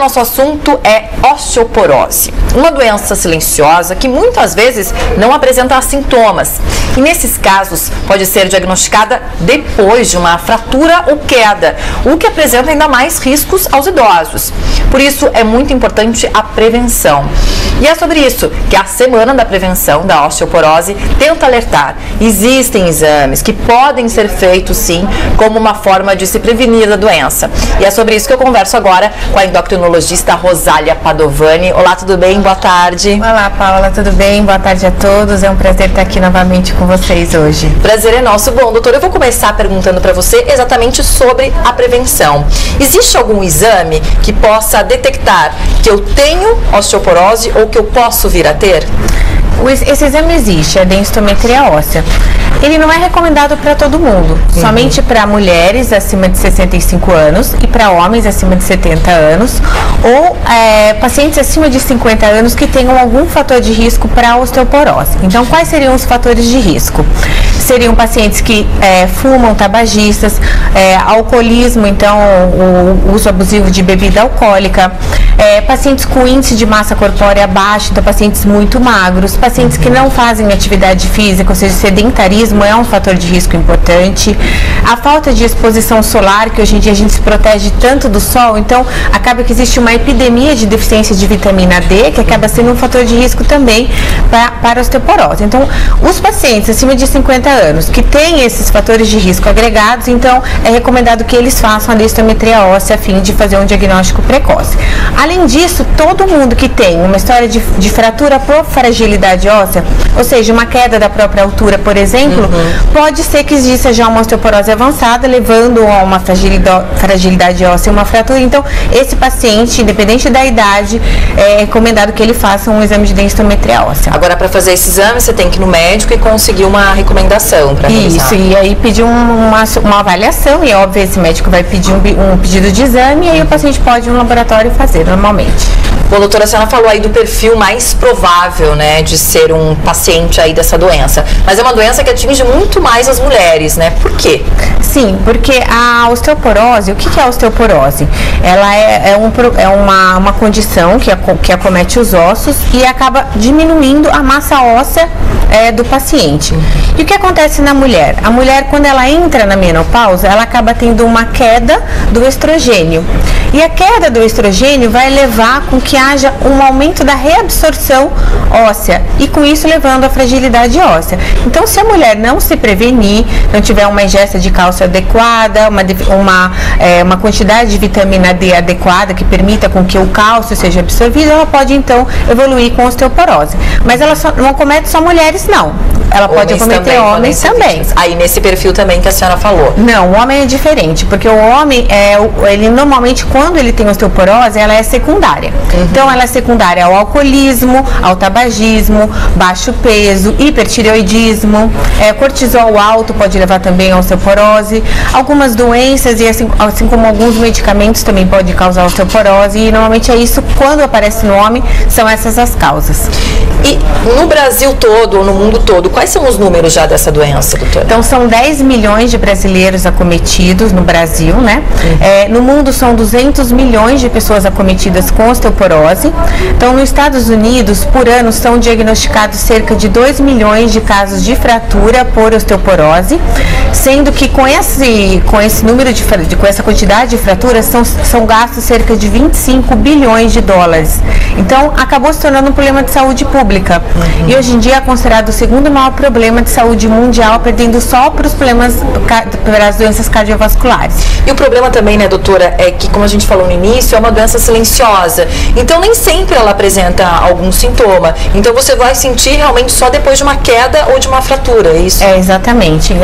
nosso assunto é osteoporose, uma doença silenciosa que muitas vezes não apresenta sintomas e nesses casos pode ser diagnosticada depois de uma fratura ou queda, o que apresenta ainda mais riscos aos idosos. Por isso é muito importante a prevenção. E é sobre isso que a Semana da Prevenção da Osteoporose tenta alertar. Existem exames que podem ser feitos sim como uma forma de se prevenir da doença. E é sobre isso que eu converso agora com a endocrinologista Rosália Padovani. Olá, tudo bem? Boa tarde. Olá, Paula, tudo bem? Boa tarde a todos. É um prazer estar aqui novamente com vocês hoje. Prazer é nosso. Bom, doutora, eu vou começar perguntando para você exatamente sobre a prevenção. Existe algum exame que possa detectar que eu tenho osteoporose ou que eu posso vir a ter? Esse exame existe, a densitometria óssea. Ele não é recomendado para todo mundo, somente para mulheres acima de 65 anos e para homens acima de 70 anos ou pacientes acima de 50 anos que tenham algum fator de risco para osteoporose. Então, quais seriam os fatores de risco? Seriam pacientes que fumam, tabagistas, alcoolismo, então o uso abusivo de bebida alcoólica, pacientes com índice de massa corpórea baixo, então pacientes muito magros, pacientes que não fazem atividade física, ou seja, sedentarismo é um fator de risco importante, a falta de exposição solar, que hoje em dia a gente se protege tanto do sol, então acaba que existe uma epidemia de deficiência de vitamina D, que acaba sendo um fator de risco também para a osteoporose. Então, os pacientes acima de 50 anos que têm esses fatores de risco agregados, então é recomendado que eles façam a densitometria óssea a fim de fazer um diagnóstico precoce. Além disso, todo mundo que tem uma história de fratura por fragilidade óssea, ou seja, uma queda da própria altura, por exemplo, pode ser que exista já uma osteoporose avançada, levando a uma fragilidade óssea, uma fratura. Então, esse paciente, independente da idade, é recomendado que ele faça um exame de densitometria óssea. Agora, para fazer esse exame, você tem que ir no médico e conseguir uma recomendação para realizar. Isso, e aí pedir uma avaliação, e óbvio, esse médico vai pedir um pedido de exame, e aí o paciente pode ir no laboratório fazer normalmente. Bom, doutora, a senhora falou aí do perfil mais provável, né, de ser um paciente aí dessa doença. Mas é uma doença que atinge muito mais as mulheres, né? Por quê? Sim, porque a osteoporose, o que é a osteoporose? Ela é uma condição que acomete os ossos e acaba diminuindo a massa óssea do paciente. E o que acontece na mulher? A mulher, quando ela entra na menopausa, ela acaba tendo uma queda do estrogênio. E a queda do estrogênio vai levar com que haja um aumento da reabsorção óssea e com isso levando à fragilidade óssea. Então, se a mulher não se prevenir, não tiver uma ingesta de cálcio adequada, uma quantidade de vitamina D adequada que permita com que o cálcio seja absorvido, ela pode então evoluir com osteoporose. Mas ela não acomete só mulheres, não. Ela pode acometer homens também. Aí nesse perfil também que a senhora falou. Não, o homem é diferente, porque o homem, ele normalmente, quando ele tem osteoporose, ela é secundária. Então, ela é secundária ao alcoolismo, ao tabagismo, baixo peso, hipertireoidismo, cortisol alto pode levar também a osteoporose, algumas doenças e assim como alguns medicamentos também podem causar osteoporose, e normalmente é isso, quando aparece no homem, são essas as causas. E no Brasil todo, ou no mundo todo, quais são os números já dessa doença, doutora? Então, são 10 milhões de brasileiros acometidos no Brasil, né? No mundo são 200 milhões de pessoas acometidas com osteoporose. Então, nos Estados Unidos, por ano, são diagnosticados cerca de 2 milhões de casos de fratura por osteoporose, sendo que com esse número com essa quantidade de fraturas, são gastos cerca de 25 bilhões de dólares. Então, acabou se tornando um problema de saúde pública. E hoje em dia é considerado o segundo maior problema de saúde mundial, perdendo só para os problemas, para as doenças cardiovasculares. E o problema também, né, doutora, é que, como a gente falou no início, é uma doença silenciosa. Então, nem sempre ela apresenta algum sintoma. Então, você vai sentir realmente só depois de uma queda ou de uma fratura, é isso? Exatamente.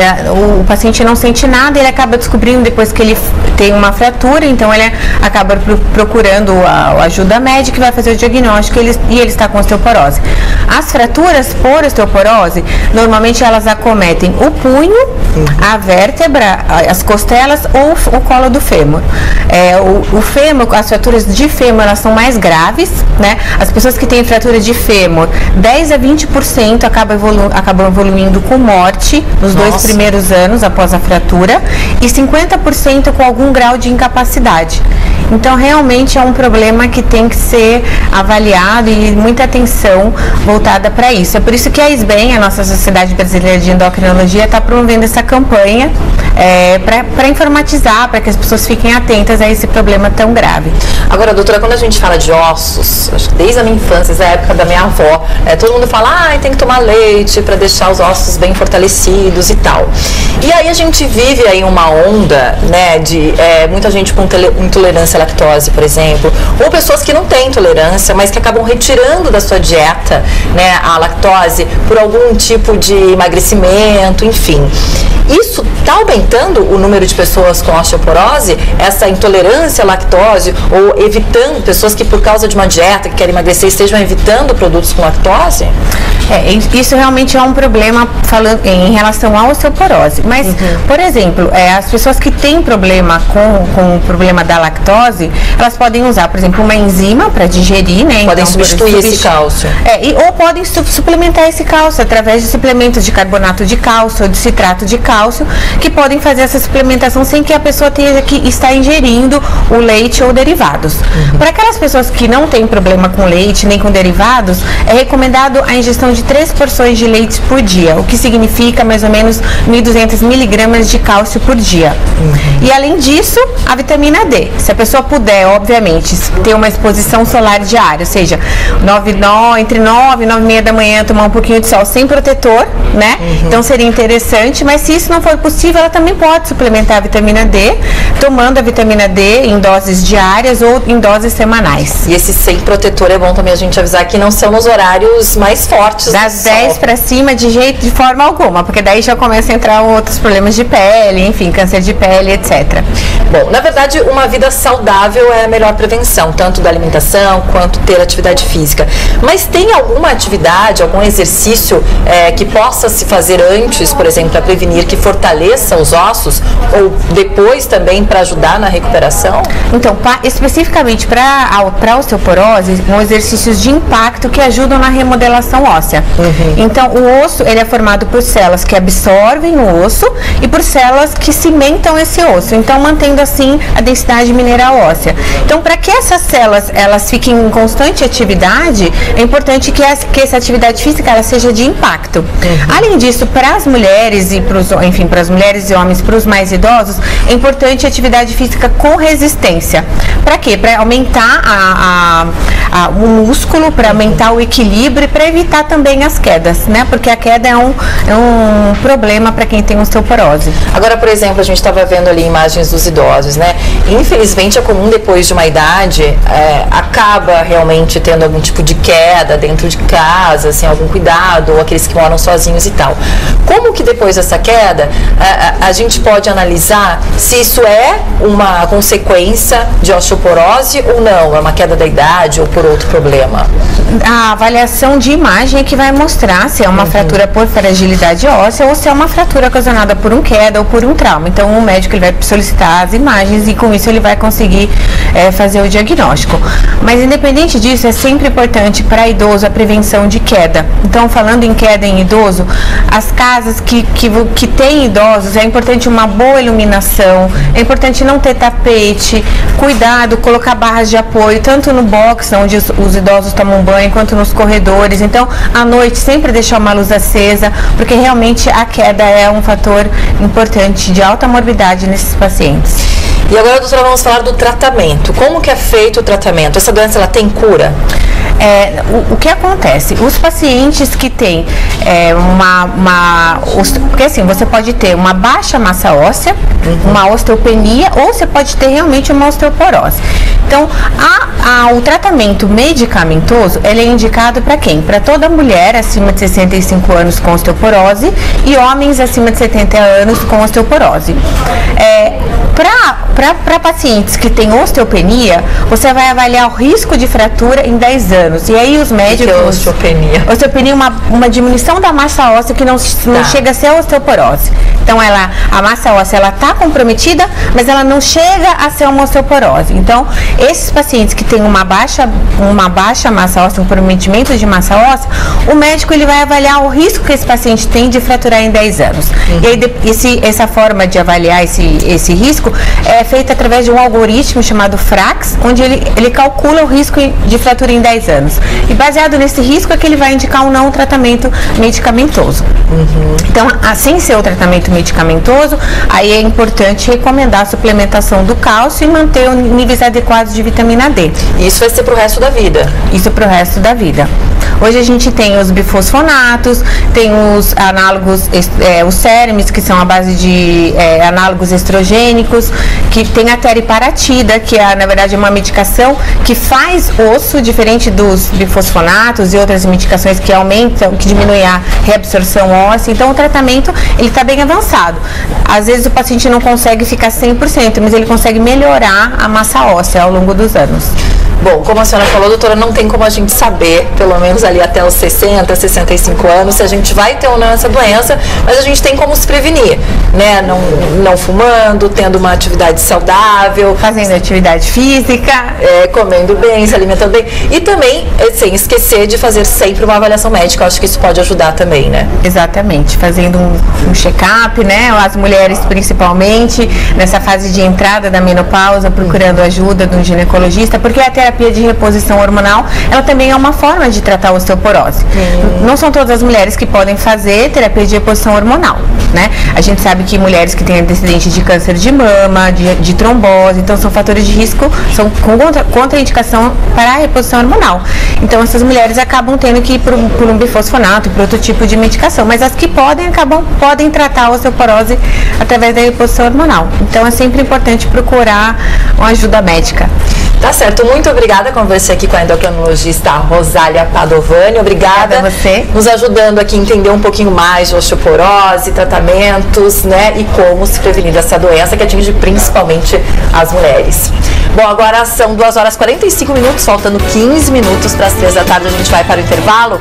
O paciente não sente nada, ele acaba descobrindo depois que ele tem uma fratura, então ele acaba procurando a ajuda médica e vai fazer o diagnóstico e ele está com osteoporose. As fraturas por osteoporose, normalmente elas acometem o punho, a vértebra, as costelas ou o colo do fêmur. O fêmur, as fraturas de fêmur, elas são mais graves, né? As pessoas que têm fratura de fêmur, 10 a 20% acabam evoluindo com morte nos 2 primeiros anos após a fratura e 50% com algum grau de incapacidade. Então, realmente é um problema que tem que ser avaliado e muita atenção voltada para isso. É por isso que a SBEM, a nossa Sociedade Brasileira de Endocrinologia, está promovendo essa campanha para informatizar, para que as pessoas fiquem atentas a esse problema tão grave. Agora, doutora, quando a gente fala de ossos, acho que desde a minha infância, desde a época da minha avó, todo mundo fala, tem que tomar leite para deixar os ossos bem fortalecidos e tal. E aí a gente vive aí uma onda, né, de muita gente com intolerância à lactose, por exemplo, ou pessoas que não têm intolerância, mas que acabam retirando da sua dieta, né, a lactose por algum tipo de emagrecimento, enfim. Isso está aumentando o número de pessoas com osteoporose, essa intolerância à lactose, ou evitando pessoas que por causa de uma dieta que querem emagrecer estejam evitando produtos com lactose? Isso realmente é um problema em relação à osteoporose. Mas, por exemplo, as pessoas que têm problema com o problema da lactose, elas podem usar, por exemplo, uma enzima para digerir, né? Podem substituir esse cálcio. Ou podem suplementar esse cálcio através de suplementos de carbonato de cálcio ou de citrato de cálcio, que podem fazer essa suplementação sem que a pessoa tenha que estar ingerindo o leite ou derivados. Para aquelas pessoas que não têm problema com leite nem com derivados, é recomendado a ingestão de 3 porções de leite por dia, o que significa mais ou menos 1.200 miligramas de cálcio por dia. E além disso, a vitamina D. Se a pessoa puder, obviamente, ter uma exposição solar diária, ou seja, entre 9 e 9h30 da manhã, tomar um pouquinho de sol sem protetor, né? Então seria interessante, mas se isso não for possível, ela também pode suplementar a vitamina D, tomando a vitamina D em doses diárias ou em doses semanais. E esse sem protetor é bom também a gente avisar que não são nos horários mais fortes. Das 10 para cima, de forma alguma, porque daí já começa a entrar outros problemas de pele, enfim, câncer de pele, etc. Bom, na verdade, uma vida saudável é a melhor prevenção, tanto da alimentação quanto ter atividade física. Mas tem alguma atividade, algum exercício que possa se fazer antes, por exemplo, para prevenir, que fortaleça os ossos, ou depois também para ajudar na recuperação? Então, especificamente para a osteoporose, são exercícios de impacto que ajudam na remodelação óssea. Então, o osso, ele é formado por células que absorvem o osso e por células que cimentam esse osso, então mantendo assim a densidade mineral óssea. Então, para que essas células elas fiquem em constante atividade, é importante que essa atividade física ela seja de impacto. Além disso, para as mulheres e para as mulheres e homens, para os mais idosos, é importante a atividade física com resistência. Para quê? Para aumentar o músculo, para aumentar o equilíbrio e para evitar também as quedas, né? Porque a queda é um problema para quem tem osteoporose. Agora, por exemplo, a gente estava vendo ali imagens dos idosos, né? Infelizmente é comum depois de uma idade, acaba realmente tendo algum tipo de queda dentro de casa, assim, algum cuidado, ou aqueles que moram sozinhos e tal. Como que depois dessa queda, a gente pode analisar se isso é uma consequência de osteoporose ou não? É uma queda da idade ou por outro problema? A avaliação de imagem é que vai mostrar se é uma fratura por fragilidade óssea ou se é uma fratura ocasionada por queda ou por um trauma. Então, o médico ele vai solicitar as imagens e com isso ele vai conseguir fazer o diagnóstico. Mas, independente disso, é sempre importante para idoso a prevenção de queda. Então, falando em queda em idoso, as casas que têm idosos, é importante uma boa iluminação, é importante não ter tapete, cuidado, colocar barras de apoio, tanto no box, onde os idosos tomam banho, quanto nos corredores. Então, à noite, sempre deixar uma luz acesa, porque realmente a queda é um fator importante de alta morbidade nesses pacientes. E agora, doutora, vamos falar do tratamento. Como que é feito o tratamento? Essa doença, ela tem cura? O que acontece? Os pacientes que têm porque assim, você pode ter uma baixa massa óssea, uma osteopenia, ou você pode ter realmente uma osteoporose. Então, o tratamento medicamentoso, ele é indicado para quem? Para toda mulher acima de 65 anos com osteoporose e homens acima de 70 anos com osteoporose. Para pacientes que têm osteopenia, você vai avaliar o risco de fratura em 10 anos. E aí os médicos... Que é osteopenia? Osteopenia é uma diminuição da massa óssea que não chega a ser osteoporose. Então, a massa óssea, ela está comprometida, mas ela não chega a ser uma osteoporose. Então, esses pacientes que têm uma baixa massa óssea, um comprometimento de massa óssea, o médico ele vai avaliar o risco que esse paciente tem de fraturar em 10 anos. E aí, essa forma de avaliar esse risco é feita através de um algoritmo chamado FRAX, onde ele calcula o risco de fratura em 10 anos. E baseado nesse risco é que ele vai indicar ou não o tratamento medicamentoso. Então, sem ser o tratamento medicamentoso, aí é importante recomendar a suplementação do cálcio e manter níveis adequados de vitamina D. Isso vai ser pro resto da vida? Isso pro resto da vida. Hoje a gente tem os bifosfonatos, tem os análogos, os CERMs, que são a base de análogos estrogênicos, que tem a teriparatida, que na verdade é uma medicação que faz osso, diferente dos bifosfonatos e outras medicações que aumentam, que diminuem a reabsorção óssea. Então o tratamento ele está bem avançado. Às vezes o paciente não consegue ficar 100%, mas ele consegue melhorar a massa óssea ao longo dos anos. Bom, como a senhora falou, doutora, não tem como a gente saber, pelo menos ali até os 60, 65 anos, se a gente vai ter ou não essa doença, mas a gente tem como se prevenir, né? Não fumando, tendo uma atividade saudável, fazendo atividade física, comendo bem, se alimentando bem e também, sem esquecer de fazer sempre uma avaliação médica. Eu acho que isso pode ajudar também, né? Exatamente, fazendo um check-up, né? As mulheres principalmente, nessa fase de entrada da menopausa, procurando ajuda de um ginecologista, porque a terapia de reposição hormonal, ela também é uma forma de tratar a osteoporose. Não são todas as mulheres que podem fazer terapia de reposição hormonal, né? A gente sabe que mulheres que têm antecedente de câncer de mama, de trombose, então são fatores de risco, são contraindicação para a reposição hormonal. Então essas mulheres acabam tendo que ir por um bifosfonato, por outro tipo de medicação, mas as que podem tratar a osteoporose através da reposição hormonal. Então é sempre importante procurar uma ajuda médica. Tá certo, muito obrigada. Conversei aqui com a endocrinologista Rosália Padovani. Obrigada a você. Nos ajudando aqui a entender um pouquinho mais de osteoporose, tratamentos, né? E como se prevenir dessa doença que atinge principalmente as mulheres. Bom, agora são 2h45, faltando 15 minutos para as 3 da tarde. A gente vai para o intervalo.